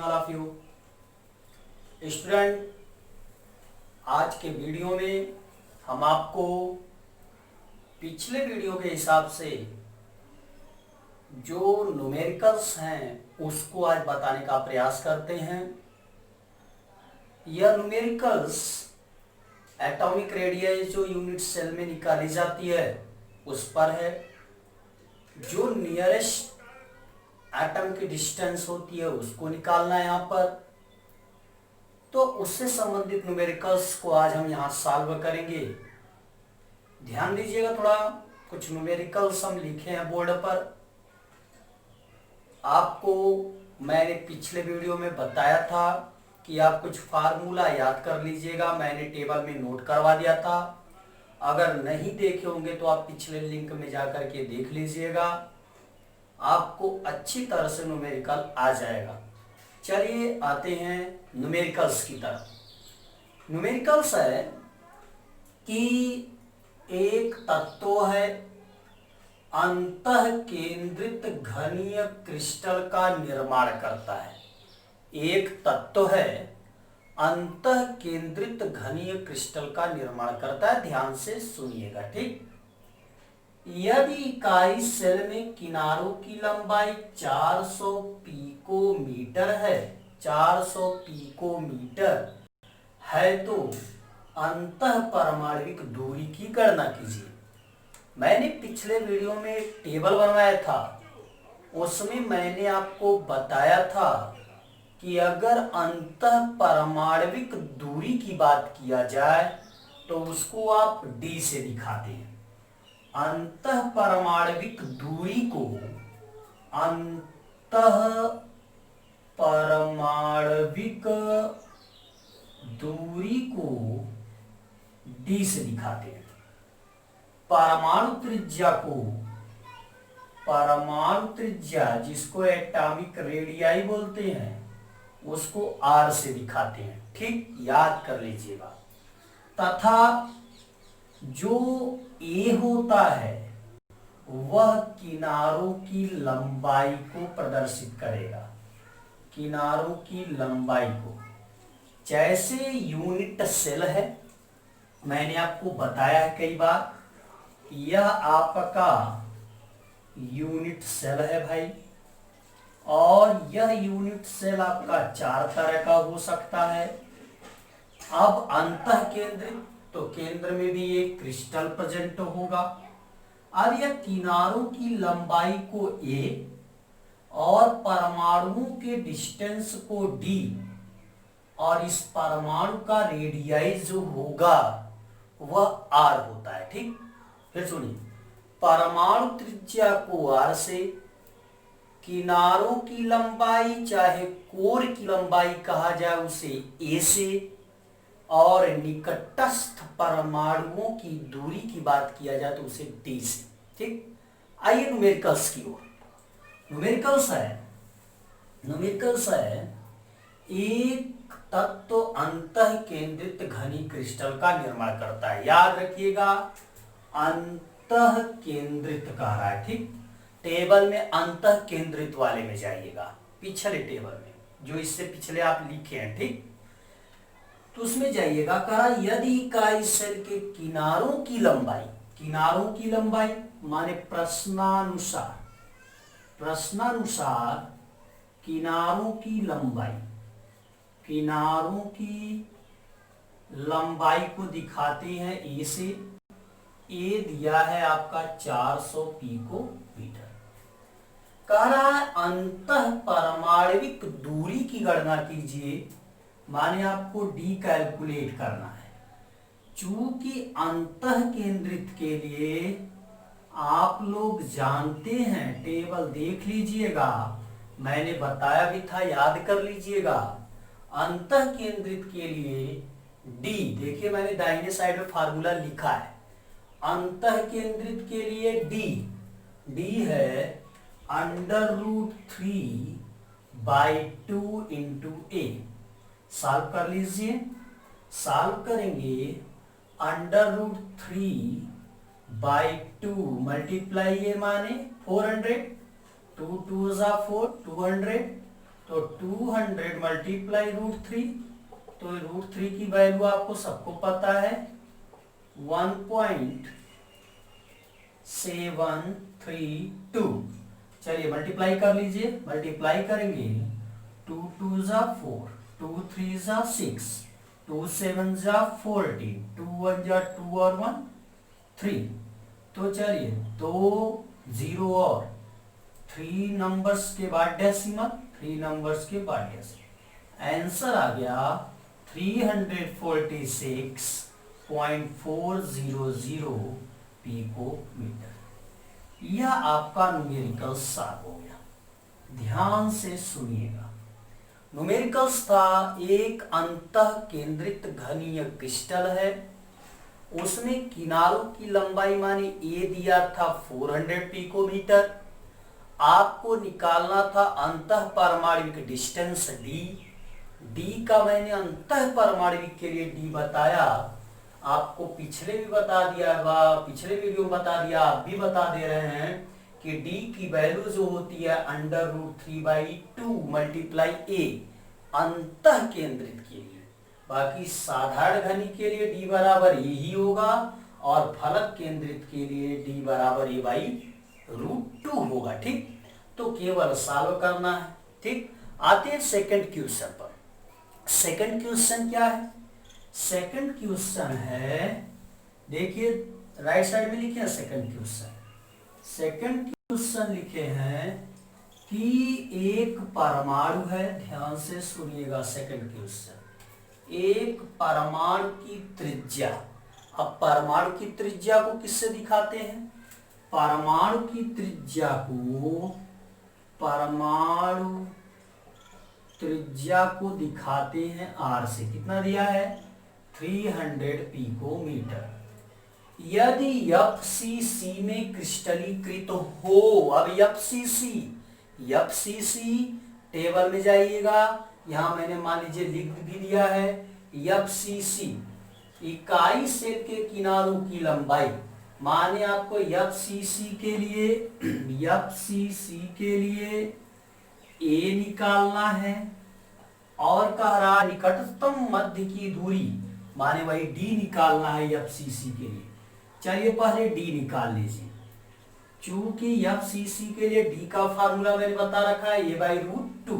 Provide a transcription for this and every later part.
All of you student. आज के video में हम आपको पिछले वीडियो के हिसाब से जो न्यूमेरिकल्स हैं उसको आज बताने का प्रयास करते हैं। यह न्यूमेरिकल्स एटॉमिक रेडियस जो यूनिट सेल में निकाली जाती है उस पर है। जो नियरेस्ट एटम की डिस्टेंस होती है उसको निकालना है यहाँ पर। तो उससे संबंधित न्यूमेरिकल्स को आज हम यहाँ सॉल्व करेंगे। ध्यान दीजिएगा, थोड़ा कुछ न्यूमेरिकल्स हम लिखे हैं बोर्ड पर। आपको मैंने पिछले वीडियो में बताया था कि आप कुछ फार्मूला याद कर लीजिएगा, मैंने टेबल में नोट करवा दिया था। अगर नहीं देखे होंगे तो आप पिछले लिंक में जाकर के देख लीजिएगा, आपको अच्छी तरह से न्यूमेरिकल आ जाएगा। चलिए आते हैं न्यूमेरिकल्स की तरफ। न्यूमेरिकल्स है कि एक तत्व है अंतः केंद्रित घनीय क्रिस्टल का निर्माण करता है। एक तत्व है अंतः केंद्रित घनीय क्रिस्टल का निर्माण करता है। ध्यान से सुनिएगा, ठीक। यदि इकाई सेल में किनारों की लंबाई 400 पिकोमीटर है, 400 पिकोमीटर है, तो अंतः परमाणविक दूरी की गणना कीजिए। मैंने पिछले वीडियो में एक टेबल बनवाया था, उसमें मैंने आपको बताया था कि अगर अंतः परमाणविक दूरी की बात किया जाए तो उसको आप डी से दिखाते हैं। अंतः परमाणविक दूरी को अंतः परमाणविक दूरी को डी से दिखाते हैं। परमाणु त्रिज्या जिसको एटॉमिक रेडियाई बोलते हैं उसको आर से दिखाते हैं, ठीक, याद कर लीजिएगा। तथा जो ए होता है वह किनारों की लंबाई को प्रदर्शित करेगा, किनारों की लंबाई को। जैसे यूनिट सेल है, मैंने आपको बताया है कई बार, यह आपका यूनिट सेल है भाई, और यह यूनिट सेल आपका 4 तरह का हो सकता है। अब अंतः केंद्रित, तो केंद्र में भी एक क्रिस्टल प्रेजेंट होगा। अब यह किनारों की लंबाई को ए और परमाणुओं के डिस्टेंस को डी, और इस परमाणु का रेडियाई जो होगा वह आर होता है, ठीक। फिर सुनिए, परमाणु त्रिज्या को आर से, किनारों की लंबाई चाहे कोर की लंबाई कहा जाए उसे ए से, और निकटस्थ परमाणुओं की दूरी की बात किया जाए तो उसे डी से, ठीक। आइए न्यूमेरिकल्स की ओर। न्यूमेरिकल्स है एक तत्व अंतः केंद्रित घनी क्रिस्टल का निर्माण करता है। याद रखिएगा, अंतः केंद्रित कह रहा है, ठीक। टेबल में अंतः केंद्रित वाले में जाइएगा, पिछले टेबल में जो इससे पिछले आप लिखे हैं, ठीक, तो उसमें जाइएगा। कहा यदि इकाई सेल के किनारों की लंबाई माने प्रश्नानुसार किनारों की लंबाई को दिखाते हैं ए से। ए दिया है आपका 400 पिकोमीटर। कह रहा है अंतः परमाणविक दूरी की गणना कीजिए, माने आपको डी कैलकुलेट करना है। चूंकि अंतः केंद्रित के लिए आप लोग जानते हैं, टेबल देख लीजिएगा, मैंने बताया भी था, याद कर लीजिएगा। अंतः केंद्रित के लिए डी, देखिए मैंने दाहिने साइड में फार्मूला लिखा है। अंतः केंद्रित के लिए डी है √3/2 इंटू ए। सॉल्व कर लीजिए, सॉल्व करेंगे √3/2 मल्टीप्लाई ए माने 400, 2 2 4, 200, तो तो 200 मल्टीप्लाई √3, तो √3 की वैल्यू आपको सबको पता है 1.732। चलिए मल्टीप्लाई कर लीजिए, मल्टीप्लाई करेंगे 2 2 जा 4, 2 3 जा 6, 2 7 जा 14, 2 1 जा 2 और 1 3। तो चलिए 2 0 और 3 नंबर्स के बाद डेसिमल, 3 नंबर्स के बाद डेसिमल, आंसर आ गया 346.400 पिकोमीटर। यह आपका न्यूमेरिकल सॉल्व हो गया। ध्यान से सुनिएगा। न्यूमेरिकल्स था एक अंतः केंद्रित घनीय क्रिस्टल है, उसमें किनारों की लंबाई माने ए दिया था 400 पिकोमीटर। आपको निकालना था अंतः पारमाणविक डिस्टेंस डी का मैंने अंतः पारमाणविक के लिए डी बताया, आपको पिछले भी बता दिया होगा, पिछले वीडियो में बता दिया, आप भी बता दे रहे हैं कि डी की वैल्यू जो होती है √3/2 मल्टीप्लाई ए अंतः केंद्रित के लिए। बाकी साधारण घनी के लिए डी बराबर यही होगा और फलक केंद्रित के लिए डी बराबर a/√2 होगा। ठीक, तो केवल सॉल्व करना है। ठीक, आते हैं सेकंड क्वेश्चन पर। सेकंड क्वेश्चन क्या है? सेकंड क्वेश्चन है, देखिए राइट साइड में लिखे हैं सेकंड क्वेश्चन। सेकंड क्वेश्चन लिखे हैं कि एक परमाणु है, ध्यान से सुनिएगा सेकंड क्वेश्चन। एक परमाणु की त्रिज्या, अब परमाणु की त्रिज्या को किससे दिखाते हैं? परमाणु की त्रिज्या को दिखाते हैं आर से। कितना दिया है? 300 पिकोमीटर। यदि FCC में क्रिस्टलीकृत हो, अब FCC टेबल में जाइएगा, यहां मैंने मान लीजिए लिख भी दिया है FCC इकाई सेल के किनारों की लंबाई, माने आपको FCC के लिए A निकालना है और कह रहा निकटतम मध्य की दूरी माने वही D निकालना है FCC के लिए। चलिए पहले D निकाल लीजिए। चूंकि FCC के लिए D का फार्मूला मैंने बता रखा है a/√2,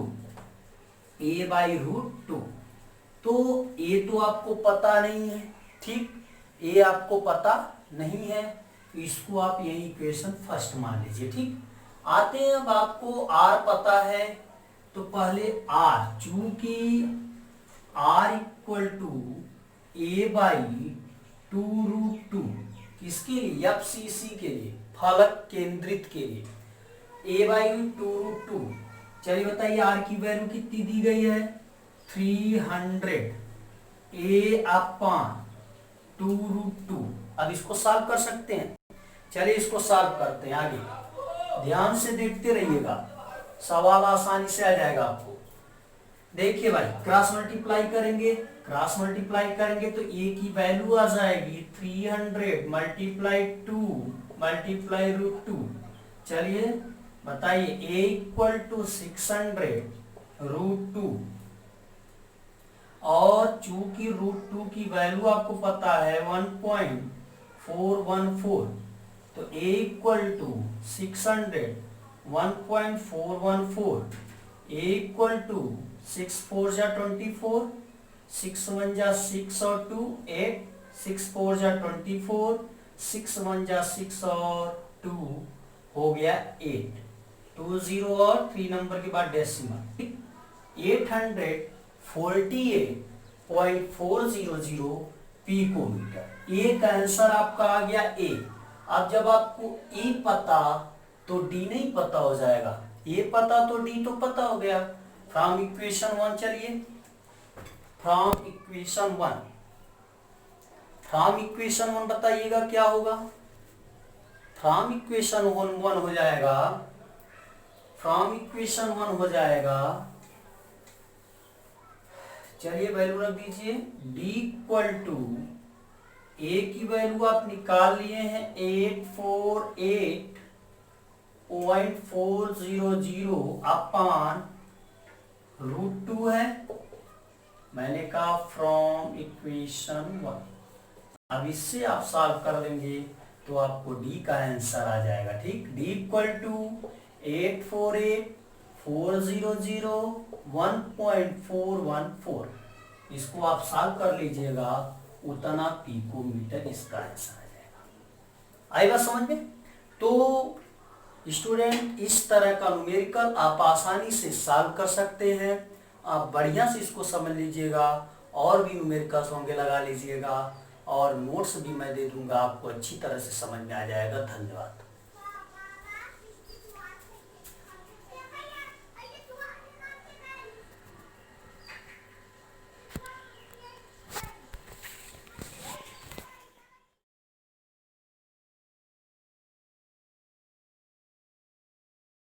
तो A तो आपको पता नहीं है। ठीक, A आपको पता नहीं है, इसको आप यही इक्वेशन फर्स्ट मान लीजिए। ठीक, आते हैं अब आपको R पता है, तो पहले R, चूंकि R = a/√2 किसके लिए? FCC के लिए, फलक केंद्रित के लिए a/√2। चलिए बताइए R की वैल्यू कितनी दी गई है? 300 a/√2। अब इसको सॉल्व कर सकते हैं। चलिए इसको सॉल्व करते हैं। आगे ध्यान से देखते रहिएगा, सवाल आसानी से आ जाएगा आपको। देखिए भाई, क्रॉस मल्टीप्लाई करेंगे तो a की वैल्यू आ जाएगी 300 मल्टीप्लाई 2 मल्टीप्लाई √2। चलिए बताइए a = 600 √2, और चूंकि √2 की वैल्यू आपको पता है 1.414, तो a = 600 1.414, a = 6 4 जा 24, 6 1 जा 6 और 2 8, 6 4 जा 24, 6 1 जा 6 और 2 हो गया 8, 2 0 और 3 नंबर के बाद डेसिमल, 848.400 पिकोमीटर। एक आंसर आपका आ गया A। अब जब आपको A पता तो D नहीं पता हो जाएगा, A पता तो D तो पता हो गया। फ्रॉम इक्वेशन 1, चलिए फ्रॉम इक्वेशन 1 बताइएगा क्या होगा? फ्रॉम इक्वेशन 1 हो जाएगा, चलिए वैल्यू रख दीजिए। D = A की वैल्यू आप निकाल लिए हैं 848.400 अपान √2 है, मैंने कहा फ्रॉम इक्वेशन 1। अब इससे आप सॉल्व कर देंगे तो आपको डी का आंसर आ जाएगा। ठीक, डी इक्वल टू 848,400,1.414। इसको आप सॉल्व कर लीजिएगा, उतना पिकोमीटर इसका आंसर आ जाएगा। आई बात समझ में? तो स्टूडेंट, इस तरह का न्यूमेरिकल आप आसानी से सॉल्व कर सकते हैं। आप बढ़िया से इसको समझ लीजिएगा, और भी न्यूमेरिकल्स होंगे लगा लीजिएगा, और नोट्स भी मैं दे दूंगा, आपको अच्छी तरह से समझ में आ जाएगा। धन्यवाद।